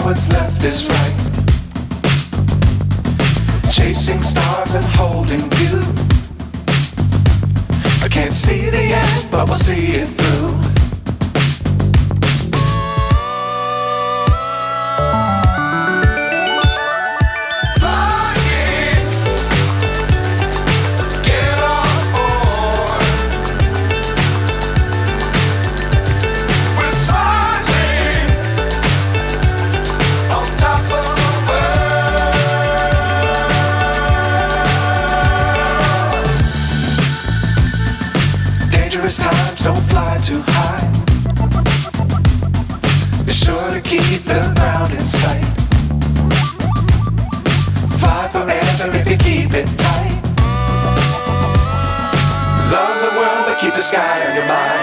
what's left is right. Chasing stars and holding you. I can't see the end, but we'll see it through. Times don't fly too high. Be sure to keep the ground in sight. Fly forever if you keep it tight. Love the world but keep the sky on your mind.